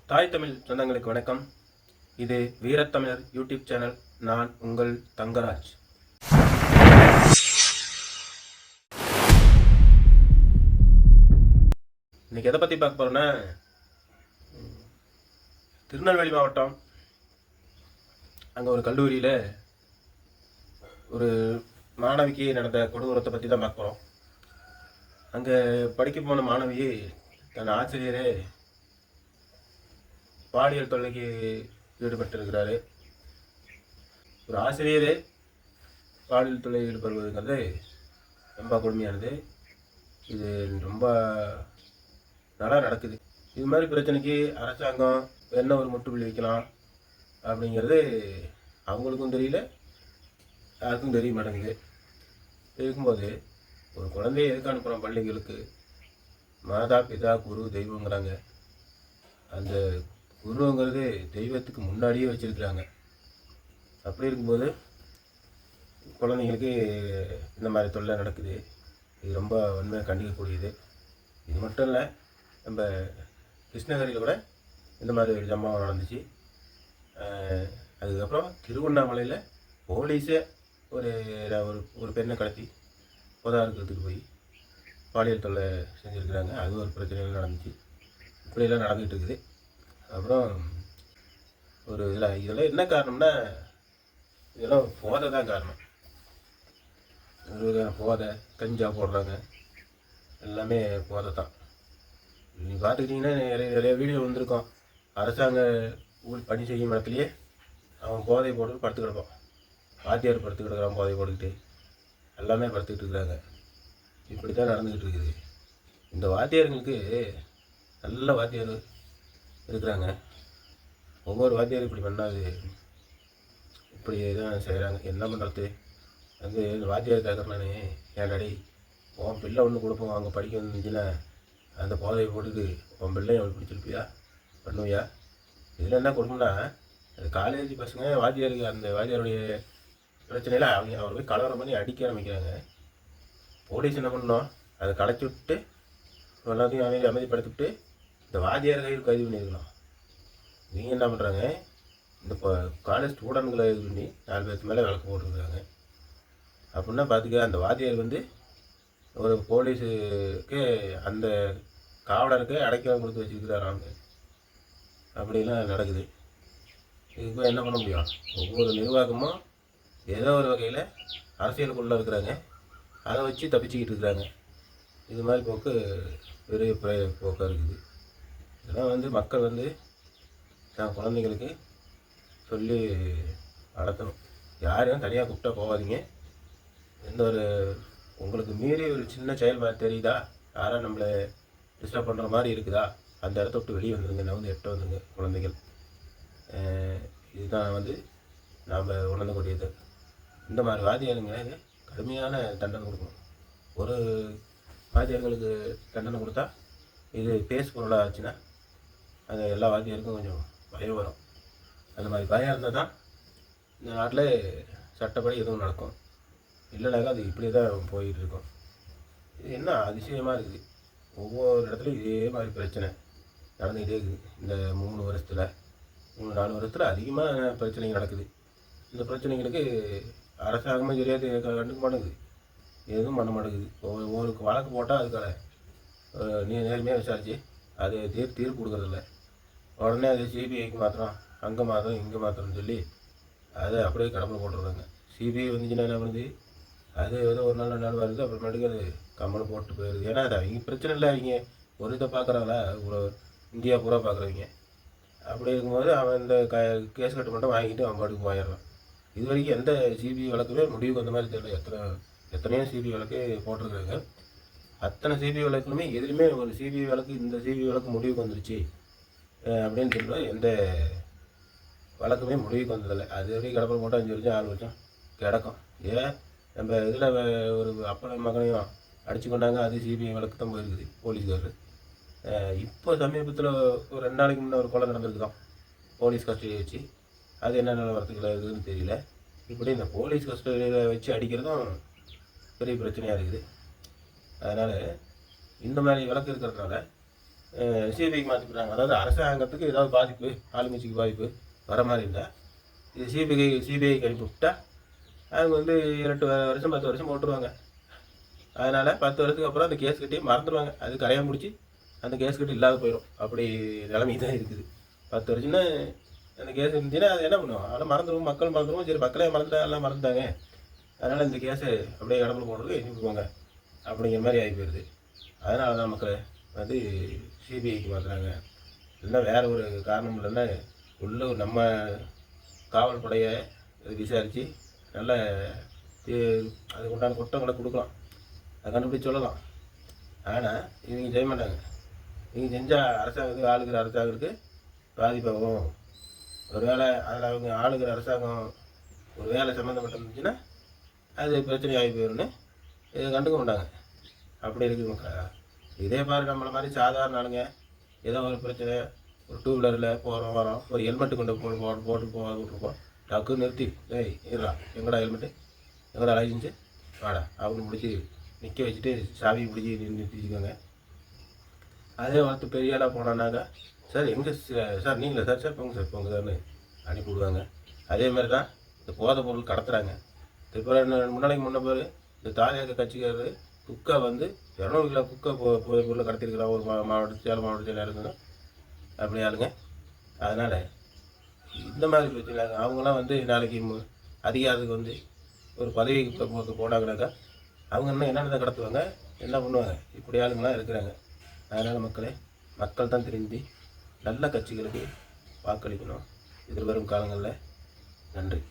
தாய் தமிழ் சொந்தங்களுக்கு வணக்கம். இது வீரத்தமிழர் யூடியூப் சேனல். நான் உங்கள் தங்கராஜ். இன்னைக்கு எதை பற்றி பார்க்க போகிறோன்னா, திருநெல்வேலி மாவட்டம் அங்கே ஒரு கல்லூரியில் ஒரு மாணவிக்கு நடந்த கொடூரத்தை பற்றி தான் பார்க்க போகிறோம். அங்கே படிக்க போன மாணவி தன் ஆசிரியரே பாலியல் தொல்லைக்கு ஈடுபட்டிருக்கிறாரு. ஒரு ஆசிரியரே பாலியல் தொல்லை ஈடுபடுவதுங்கிறது ரொம்ப கொடுமையானது. இது ரொம்ப நல்லா நடக்குது. இது மாதிரி பிரச்சனைக்கு அரசாங்கம் என்ன ஒரு முற்றுப்புள்ளி வைக்கலாம் அப்படிங்கிறது அவங்களுக்கும் தெரியல, யாருக்கும் தெரிய மாட்டேங்குது. இருக்கும்போது ஒரு குழந்தைய எதுக்கு அனுப்புகிறோம் பள்ளிகளுக்கு? மாதா பிதா குரு தெய்வங்கிறாங்க. அந்த குருங்கிறது தெய்வத்துக்கு முன்னாடியே வச்சுருக்குறாங்க. அப்படி இருக்கும்போது குழந்தைங்களுக்கு இந்த மாதிரி தொல்லை நடக்குது. இது ரொம்ப உண்மையாக கண்டிக்கக்கூடியது. இது மட்டும் இல்லை, நம்ம கிருஷ்ணகிரியில் கூட இந்த மாதிரி ஒரு சம்பவம் நடந்துச்சு. அதுக்கப்புறம் திருவண்ணாமலையில் போலீஸே ஒரு ஒரு பெண்ணை கடத்தி இருக்கிறதுக்கு போய் பாலியல் தொல்லை செஞ்சுருக்கிறாங்க. அது ஒரு பிரச்சனைகள் நடந்துச்சு. இப்படியெல்லாம் நடந்துகிட்டு இருக்குது. அப்புறம் ஒரு இதெல்லாம் என்ன காரணம்னா, இதெல்லாம் போதை தான் காரணம். போதை, கஞ்சா போடுறாங்க, எல்லாமே போதை தான். நீங்கள் பார்த்துக்கிட்டிங்கன்னா நிறைய வீடியோ வந்திருக்கோம். அரசாங்க பணி செய்யும் இடத்துலையே அவன் போதை போட்டு படுத்து கிடப்பான். வாத்தியார் படுத்து கிடக்கிறான் போதை போட்டுக்கிட்டு, எல்லாமே படுத்துக்கிட்டு இருக்கிறாங்க. இப்படி தான் நடந்துக்கிட்டு இருக்குது. இந்த வாத்தியார்களுக்கு நல்ல வாத்தியார் இருக்கிறாங்க. ஒவ்வொரு வாத்தியாரும் இப்படி பண்ணாது, இப்படி தான் செய்கிறாங்க. என்ன பண்ணுறது? இந்த வாத்தியார் கேட்குறேன் நான், ஏன் டாடி உன் பிள்ளை ஒன்று கொடுப்போம், அங்கே படிக்க வந்துச்சுன்னா அந்த போதையை போட்டுட்டு உன் பிள்ளையும் அவள் பிடிச்சிருப்பியா, பண்ணுவியா? இதில் என்ன கொடுக்கணும்னா, அது காலேஜ் பசங்க வாத்தியாருக்கு அந்த வாத்தியாருடைய பிரச்சனையில் அவர் போய் கலவரம் பண்ணி அடிக்க ஆரம்பிக்கிறாங்க. போலீஸ் என்ன பண்ணணும்? அதை களைச்சி விட்டு எல்லாத்தையும் அமைதிப்படுத்திவிட்டு இந்த வாத்தியார் கைது பண்ணியிருக்கலாம். இவங்க என்ன பண்ணுறாங்க, இந்த காலேஜ் ஸ்டூடெண்ட்களை இது பண்ணி 4 பேருக்கு மேலே விளக்கு போட்டுருக்குறாங்க. அப்படின்னா பார்த்துக்க, அந்த வாத்தியார் ஒரு போலீஸுக்கு அந்த காவலருக்கு அடைக்கலம் கொடுத்து வச்சுருக்கிறாங்க. அப்படிலாம் நடக்குது. இதுக்கு என்ன பண்ண முடியும்? ஒவ்வொரு நிர்வாகமும் ஏதோ ஒரு வகையில் அரசியலுக்குள்ளே இருக்கிறாங்க, அதை வச்சு தப்பிச்சுக்கிட்டு இருக்கிறாங்க. இது மாதிரி போக்கு பெரிய போக்காக இருக்குது. இதெல்லாம் மக்கள் தான் குழந்தைங்களுக்கு சொல்லி வளர்த்தணும். யாரையும் தனியாக கூப்பிட்டா போகாதீங்க. எந்த ஒரு உங்களுக்கு மீறி ஒரு சின்ன செயல் தெரியுதா, யாராக நம்மளை டிஸ்டர்ப் பண்ணுற மாதிரி இருக்குதா, அந்த இடத்த விட்டு வெளியே வந்துடுங்க, எட்ட வந்துடுங்க குழந்தைகள். இதுதான் நாம் உணரக்கூடியது. இந்த மாதிரி வாத்தியாருங்க கடுமையான தண்டனை கொடுக்கணும். ஒரு வாத்தியார்களுக்கு தண்டனை கொடுத்தா இது பேசு பொருளாக ஆச்சுன்னா அது எல்லா வாத்தியாருக்கும் கொஞ்சம் பயம் வரும். அந்த மாதிரி பயம் இருந்தால் தான் இந்த நாட்டில் சட்டப்படி எதுவும் நடக்கும். இல்லைனாக்கா அது இப்படி தான் போயிட்டு இருக்கும். இது என்ன அதிசயமாக இருக்குது. ஒவ்வொரு இடத்துலையும் இதே மாதிரி பிரச்சனை நடந்துக்கிட்டே இருக்குது. இந்த 3-4 வருஷத்தில் அதிகமாக பிரச்சனைகள் நடக்குது. இந்த பிரச்சனைகளுக்கு அரசாங்கமாக சரியாக கண்டுக்க மாட்டேங்குது, எதுவும் பண்ண மாட்டேங்குது. ஒவ்வொரு வழக்கு போட்டால் அதுக்கான நேர்மையாக விசாரித்து அது தீர்ப்பு கொடுக்குறதில்ல. உடனே அது சிபிஐக்கு மாத்திரம், அங்கே மாத்திரம், இங்கே மாத்திரம்னு சொல்லி அதை அப்படியே கடமை போட்டுருக்காங்க. சிபிஐ வந்துச்சுன்னா என்ன பண்ணுது, அது ஏதோ ஒரு நாள் 2 நாள் வருது, அப்புறமேட்டுக்கு அது கம்மலை போட்டு போயிடுது. ஏன்னா அது அவங்க பிரச்சனை இல்லை, அவங்க ஒரு இதை பார்க்குறாங்களா, ஒரு இந்தியா பூரா பார்க்குறவங்க. அப்படி இருக்கும்போது அவன் இந்த கேஸ் கட்டு மட்டும் வாங்கிட்டு அவன் பாட்டுக்கு போயிடுறான். இது வரைக்கும் எந்த சிபிஐ வழக்குமே முடிவுக்கு வந்த மாதிரி தெரியல. எத்தனையோ சிபிஐ வழக்கு போட்டிருக்காங்க. அத்தனை சிபிஐ வழக்குலுமே எதுலையுமே ஒரு சிபிஐ வழக்கு, இந்த சிபிஐ வழக்கு முடிவுக்கு வந்துருச்சு அப்படின்னு தெரியல. எந்த வழக்குமே முடிவுக்கு வந்ததில்லை. அது வரைக்கும் கடப்பல் போட்டால் 5 வருஷம் 6 வருஷம் கிடக்கும். ஏன் நம்ம இதில் ஒரு அப்பனையும் மகனையும் அடித்து கொண்டாங்க, அது சிபிஐ வழக்கு தான் போயிருக்குது போலீஸ்காரர். இப்போ சமீபத்தில் ஒரு 2 நாளைக்கு முன்னே ஒரு கொலை நடந்திருக்குதான் போலீஸ் கஸ்டடியை வச்சு. அது என்ன நிலவரத்துக்குள்ள இருக்குதுன்னு தெரியல. இப்படி இந்த போலீஸ் கஸ்டடியில் வச்சு அடிக்கிறதும் பெரிய பிரச்சனையாக இருக்குது. அதனால் இந்த மாதிரி வழக்கு இருக்கிறதுனால சிபிஐக்கு மாற்றிக்கிறாங்க. அதாவது அரசாங்கத்துக்கு ஏதாவது பாதிப்பு, ஆளுங்கட்சிக்கு பாதிப்பு வர மாதிரி இருந்தால் இது சிபிஐக்கு அனுப்பி விட்டா அவங்க வந்து 8 வருஷம் 10 வருஷம் போட்டுருவாங்க. அதனால் 10 வருஷத்துக்கு அப்புறம் அந்த கேஸ் கட்டி மறந்துடுவாங்க. அது கரையாக முடிச்சு அந்த கேஸ் கட்டி இல்லாத போயிடும். அப்படி நிலைமை தான் இருக்குது. 10 வருஷம்னா அந்த கேஸ் இருந்துச்சுன்னா அது என்ன பண்ணுவோம், அதெல்லாம் மறந்துடுவோம், மக்கள் மறந்துடுவோம். சரி மக்களே மறந்துட்டா எல்லாம் மறந்துட்டாங்க, அதனால் இந்த கேஸை அப்படியே கடவுள் போடுறது எழுதிக்குவாங்க அப்படிங்கிற மாதிரி ஆகி போயிடுது. அதனால தான் மக்கள் வந்து சிபிஐக்கு மாற்றுறாங்க. இல்லைன்னா வேறு ஒரு காரணம் இல்லைன்னா உள்ள நம்ம காவல்படையை விசாரித்து நல்ல அதுக்கு உண்டான குற்றங்களை கொடுக்கலாம், அதை கண்டுபிடிச்சி சொல்லலாம். ஆனால் இவங்க செய்ய மாட்டாங்க. இவங்க செஞ்சால் அரசாங்கத்துக்கு ஆளுகிற அரசாங்கத்துக்கு பாதிப்பாகும். ஒரு வேளை அதில் அவங்க ஆளுகிற அரசாங்கம் ஒரு வேலை சம்மந்தப்பட்டு இருந்துச்சுன்னா அது பிரச்சனை ஆகி போயிடும்னு இதை கண்டுக்க மாட்டாங்க. அப்படி இருக்குது மக்கள். இதே பாரு நம்மளை மாதிரி சாதாரண ஆளுங்க ஏதோ ஒரு பிரச்சனை, ஒரு 2 வீலரில் போகிறோம் வரோம், ஒரு ஹெல்மெட்டு கொண்டு போட்டு விட்டுருப்போம். டக்குன்னு நிறுத்தி இருடா, எங்கடா ஹெல்மெட்டு, எங்கடா லைசன்ஸு, வாடா அப்படின்னு பிடிச்சி நிற்க வச்சுட்டு சாவி பிடிச்சி நிறுத்திச்சுக்கோங்க. அதே வார்த்தை பெரிய ஆளாக போனான்னாக்கா, சார் எங்கே சார் நீங்களா சார் போங்க சார்னு அனுப்பி விடுவாங்க. அதே மாதிரி தான் இந்த போதை பொருள் கடத்துகிறாங்க. இப்போ 2 நாளைக்கு முன்ன பேர் இந்த தாலியாக கட்சிக்காரர் குக்கா வந்து 200 கிலோ குக்கா போதை பொருளை கடத்திருக்கிறான். ஒரு சேலம் மாவட்டத்தில் இருக்குங்க அப்படி ஆளுங்க. அதனால் இந்த மாதிரி பிரச்சனை அவங்களாம் வந்து நாளைக்கு அதிகாரத்துக்கு வந்து ஒரு பதவிக்கு போனாங்கனாக்கா அவங்க என்னென்ன கடத்துவாங்க, என்ன பண்ணுவாங்க. இப்படி ஆளுங்களாம் இருக்கிறாங்க. அதனால் மக்கள் தான் திரும்பி நல்ல கட்சிகளுக்கு வாக்களிக்கணும் எதிர்வரும் காலங்களில். நன்றி.